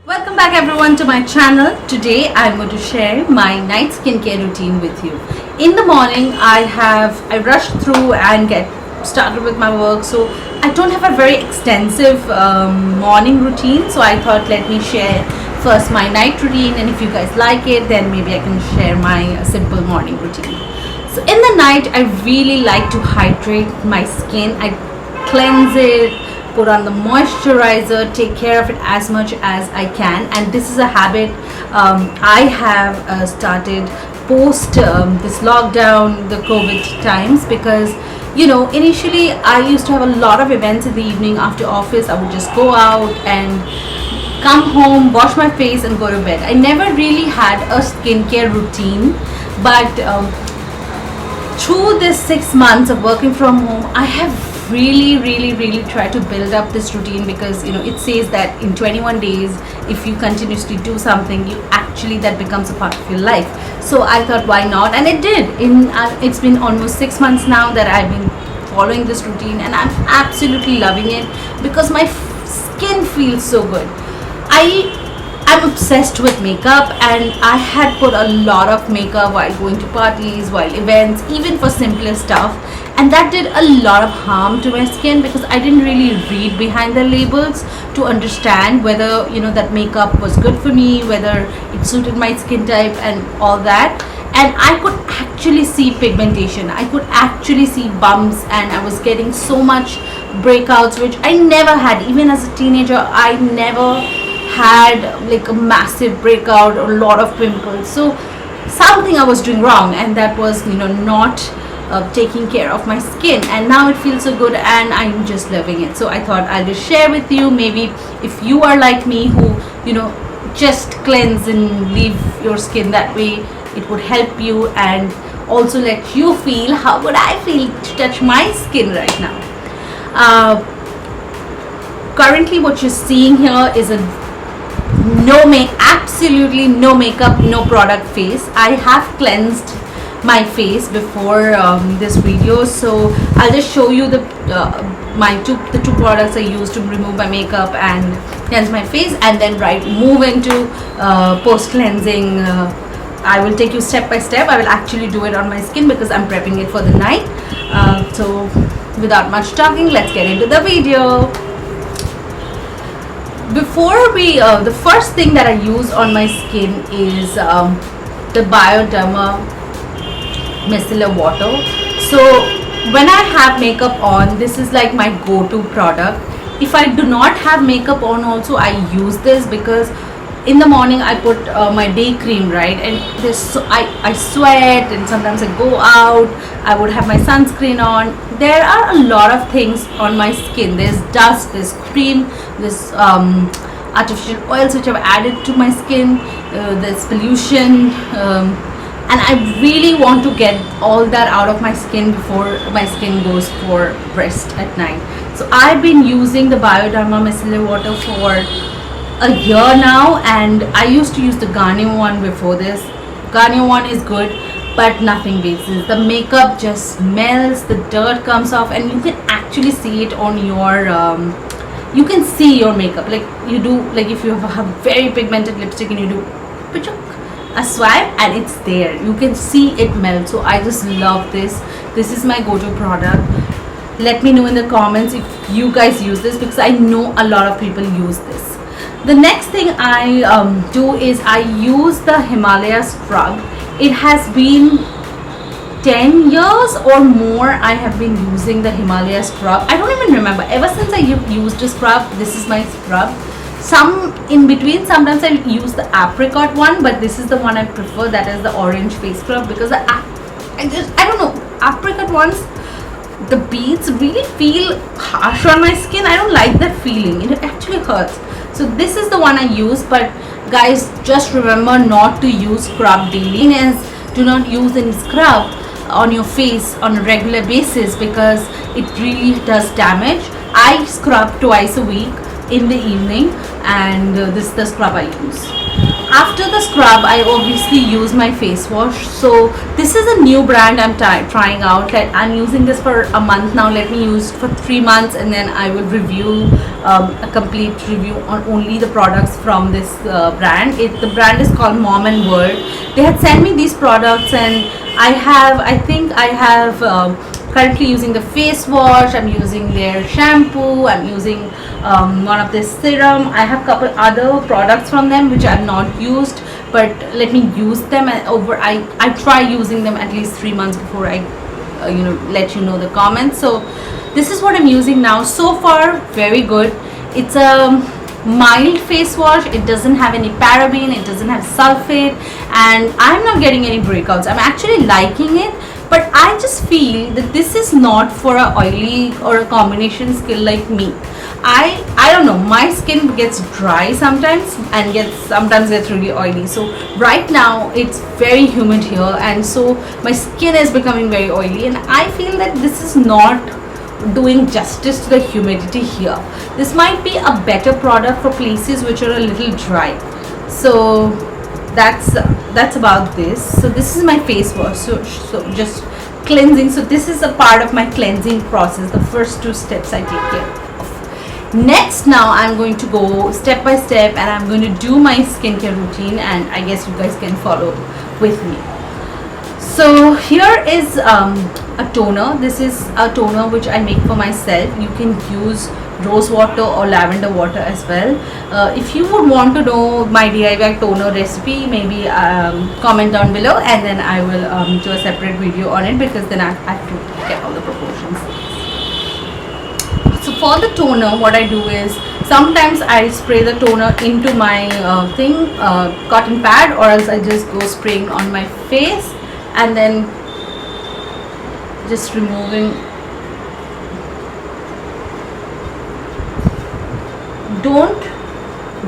Welcome back everyone to my channel. Today I'm going to share my night skincare routine with you. In the morning I rush through and get started with my work, so I don't have a very extensive morning routine, so I thought let me share first my night routine, and if you guys like it then maybe I can share my simple morning routine. So in the night I really like to hydrate my skin. I cleanse it, put on the moisturizer, take care of it as much as I can, and this is a habit I have started post this lockdown, the COVID times, because initially I used to have a lot of events in the evening after office. I would just go out and come home, wash my face and go to bed. I never really had a skincare routine, but through this 6 months of working from home I have really tried to build up this routine, because it says that in 21 days if you continuously do something, you actually that becomes a part of your life. So I thought why not, and it did. It's been almost 6 months now that I've been following this routine, and I'm absolutely loving it because my skin feels so good. I'm obsessed with makeup, and I had put a lot of makeup while going to parties, while events, even for simpler stuff, and that did a lot of harm to my skin because I didn't really read behind the labels to understand whether that makeup was good for me, whether it suited my skin type and all that. And I could actually see pigmentation, I could actually see bumps, and I was getting so much breakouts, which I never had. Even as a teenager I never had like a massive breakout or a lot of pimples. So something I was doing wrong, and that was not taking care of my skin, and now it feels so good and I'm just loving it. So I thought I'll just share with you. Maybe if you are like me, who just cleanse and leave your skin that way, it would help you and also let you feel how would I feel to touch my skin right now. Currently what you're seeing here is a absolutely no makeup, no product face. I have cleansed my face before this video, so I'll just show you the two products I use to remove my makeup and cleanse my face, and then move into post cleansing. I will take you step by step. I will actually do it on my skin because I'm prepping it for the night. So without much talking, let's get into the video. Before we the first thing that I use on my skin is the Bioderma micellar water. So when I have makeup on, this is like my go-to product. If I do not have makeup on also, I use this because in the morning I put my day cream, right, and I sweat, and sometimes I go out, I would have my sunscreen on. There are a lot of things on my skin. There's dust, there's cream, there's artificial oils which I've added to my skin, there's pollution, and I really want to get all that out of my skin before my skin goes for rest at night. So I've been using the Bioderma micellar water for a year now, and I used to use the Garnier one before this. Garnier one is good, but nothing beats this. The makeup just melts, the dirt comes off, and you can actually see it on your you can see your makeup, like you do, like if you have a very pigmented lipstick and you do a swipe and it's there, you can see it melt. So I just love this. This is my go-to product. Let me know in the comments if you guys use this, because I know a lot of people use this. The next thing I do is I use the Himalaya scrub. It has been 10 years or more I have been using the Himalaya scrub. I don't even remember. Ever since I used a scrub, this is my scrub. Some in between, sometimes I use the apricot one, but this is the one I prefer. That is the orange face scrub, because I don't know, apricot ones, the beads really feel harsh on my skin. I don't like that feeling. It actually hurts. So this is the one I use. But guys, just remember not to use scrub daily. Do not use any scrub on your face on a regular basis because it really does damage. I scrub twice a week in the evening, and this is the scrub I use. After the scrub, I obviously use my face wash. So this is a new brand I'm trying out. Like, I'm using this for a month now. Let me use for 3 months, and then I will review a complete review on only the products from this brand. The brand is called Mom and World. They had sent me these products, and I think I have currently using the face wash. I'm using their shampoo. I'm using one of this serum. I have couple other products from them which I've not used, but let me use them. And I try using them at least 3 months before I let you know the comments. So this is what I'm using now. So far, very good. It's a mild face wash. It doesn't have any paraben, it doesn't have sulfate, and I'm not getting any breakouts. I'm actually liking it, but I just feel that this is not for a oily or a combination skin like me. I don't know, my skin gets dry sometimes and sometimes gets really oily. So right now it's very humid here, and so my skin is becoming very oily, and I feel that this is not doing justice to the humidity here. This might be a better product for places which are a little dry. So that's about this. So this is my face wash. So just cleansing. So this is a part of my cleansing process, the first 2 steps I take care of. Next, now I'm going to go step by step, and I'm going to do my skincare routine, and I guess you guys can follow with me. So here is a toner. This is a toner which I make for myself. You can use rose water or lavender water as well. If you would want to know my DIY toner recipe, maybe comment down below, and then I will do a separate video on it, because then I have to get all the proportions. So for the toner, what I do is sometimes I spray the toner into my cotton pad, or else I just go spraying on my face and then just removing. Don't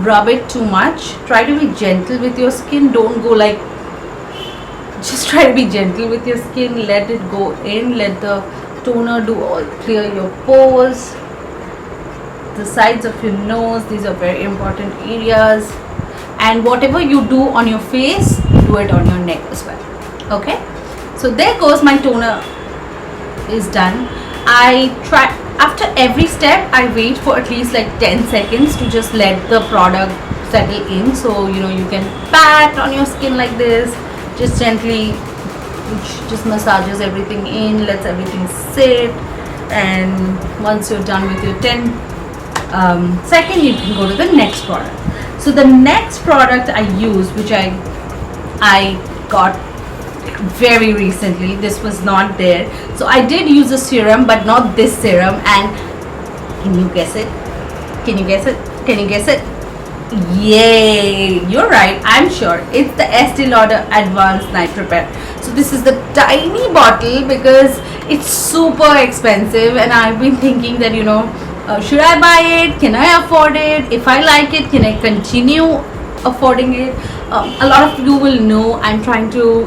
rub it too much. Try to be gentle with your skin. Don't go like, just try to be gentle with your skin. Let it go in. Let the toner do all, clear your pores, the sides of your nose. These are very important areas, and whatever you do on your face, do it on your neck as well. Okay, so there goes my toner is done. I try, after every step I wait for at least like 10 seconds to just let the product settle in. So you can pat on your skin like this, just gently, which just massages everything in, lets everything sit. And once you're done with your 10 second, you can go to the next product. So the next product I use, which I got very recently, this was not there, so I did use a serum, but not this serum. And can you guess it? Can you guess it? Can you guess it? Yay, you're right. I'm sure it's the Estee Lauder Advanced Night Repair. So this is the tiny bottle, because it's super expensive, and I've been thinking that should I buy it? Can I afford it? If I like it, can I continue affording it? A lot of you will know I'm trying to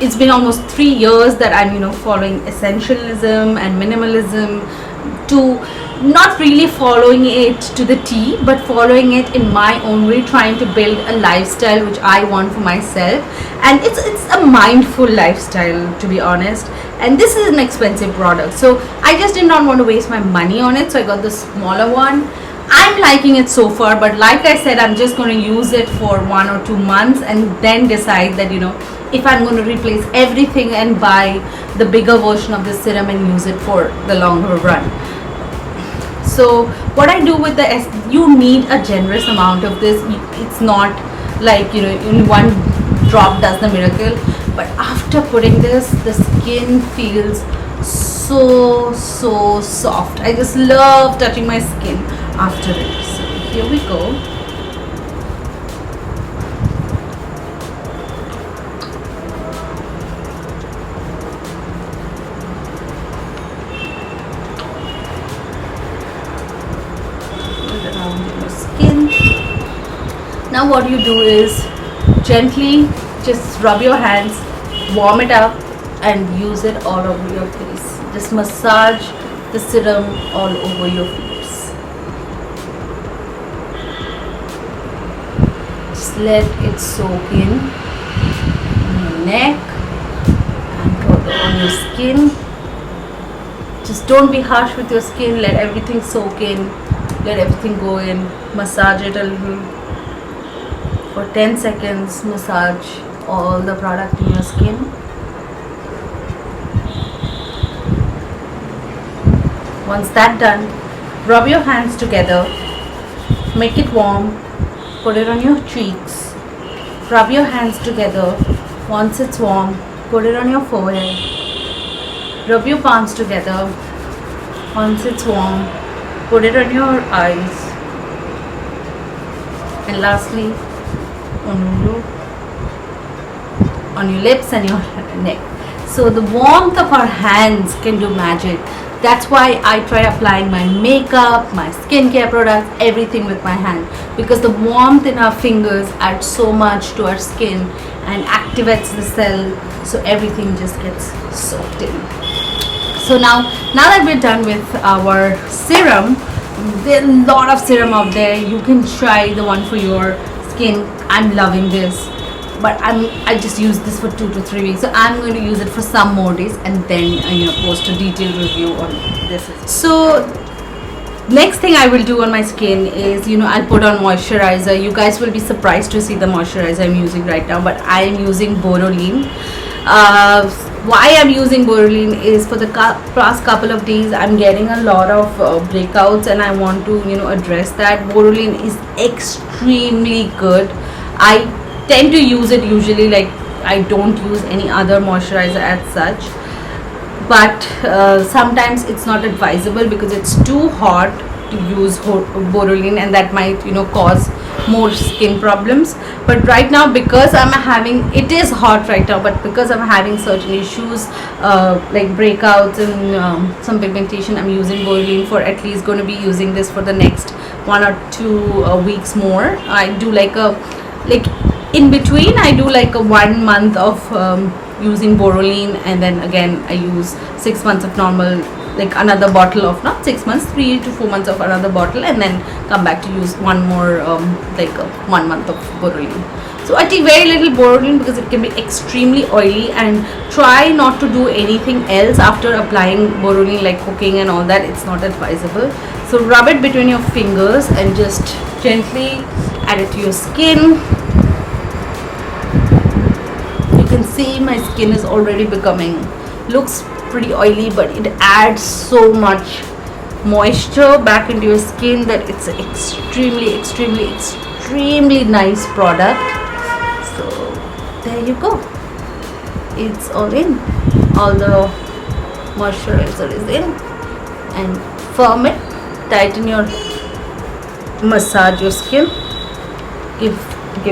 it's been almost 3 years that I'm following essentialism and minimalism, to not really following it to the T, but following it in my own way, trying to build a lifestyle which I want for myself. And it's a mindful lifestyle, to be honest. And this is an expensive product, so I just did not want to waste my money on it, so I got the smaller one. I'm liking it so far, but like I said, I'm just going to use it for 1 or 2 months, and then decide that if I'm going to replace everything and buy the bigger version of the serum and use it for the longer run. So what I do with you need a generous amount of this. It's not like in one drop does the miracle, but after putting this, the skin feels so soft. I just love touching my skin after it. So here we go. Around your skin. Now what you do is gently just rub your hands, warm it up, and use it all over your face. Just massage the serum all over your face. just let it soak in on your neck and further on your skin. Just don't be harsh with your skin. Let everything soak in. Let everything go in. Massage it a little. For 10 seconds, massage all the product in your skin. Once that's done, rub your hands together. Make it warm. Put it on your cheeks. Rub your hands together. Once it's warm, put it on your forehead. Rub your palms together. Once it's warm, put it on your eyes. And lastly, on your lips and your neck. So the warmth of our hands can do magic. That's why I try applying my makeup, my skincare products, everything with my hand, because the warmth in our fingers adds so much to our skin and activates the cell, so everything just gets soaked in. So now that we're done with our serum, there are a lot of serum out there. You can try the one for your skin. I'm loving this, but I just use this for 2 to 3 weeks, so I'm going to use it for some more days and then post a detailed review on this. So next thing I will do on my skin is I'll put on moisturizer. You guys will be surprised to see the moisturizer I'm using right now, but I am using Borolene. Why I'm using Borolene is for the past couple of days I'm getting a lot of breakouts, and I want to address that. Borolene is extremely good. I tend to use it usually, like I don't use any other moisturizer as such, but sometimes it's not advisable because it's too hot to use Borolene, and that might cause more skin problems. But right now, because it is hot right now, but because I'm having certain issues like breakouts and some pigmentation, I'm using Borolene for at least going to be using this for the next 1 or 2 weeks more. I do in between I do like a 1 month of using Borolene, and then again I use 6 months of normal, like another bottle of, not 6 months, 3 to 4 months of another bottle, and then come back to use one more 1 month of Borolene. So I take very little Borolene because it can be extremely oily, and try not to do anything else after applying Borolene, like cooking and all that. It's not advisable. So rub it between your fingers and just gently add it to your skin. You can see my skin is already looks pretty oily, but it adds so much moisture back into your skin that it's an extremely nice product. So there you go, it's all in, all the moisturizer is in, and firm it, tighten your, massage your skin, give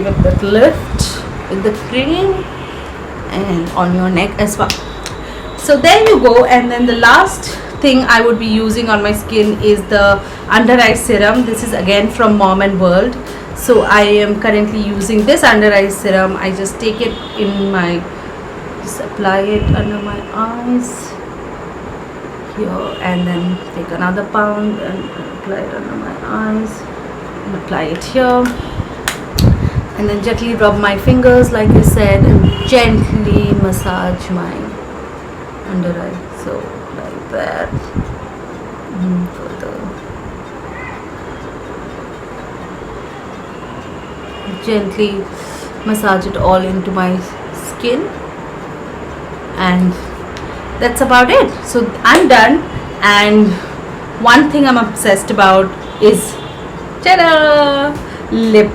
it that lift with the cream, and on your neck as well. So there you go. And then the last thing I would be using on my skin is the under eye serum. This is again from Mom and World. So I am currently using this under eye serum. I just take it in my, just apply it under my eyes here, and then take another pound and apply it under my eyes, and apply it here, and then gently rub my fingers like I said, and gently massage my under eye, so like that. Further, gently massage it all into my skin, and that's about it. So I'm done. And one thing I'm obsessed about is ta-da! Lip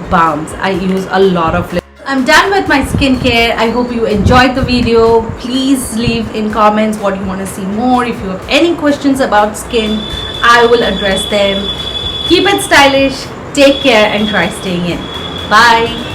balms. I use a lot of lip. I'm done with my skincare. I hope you enjoyed the video. Please leave in comments what you want to see more. If you have any questions about skin, I will address them. Keep it stylish, take care, and try staying in. Bye.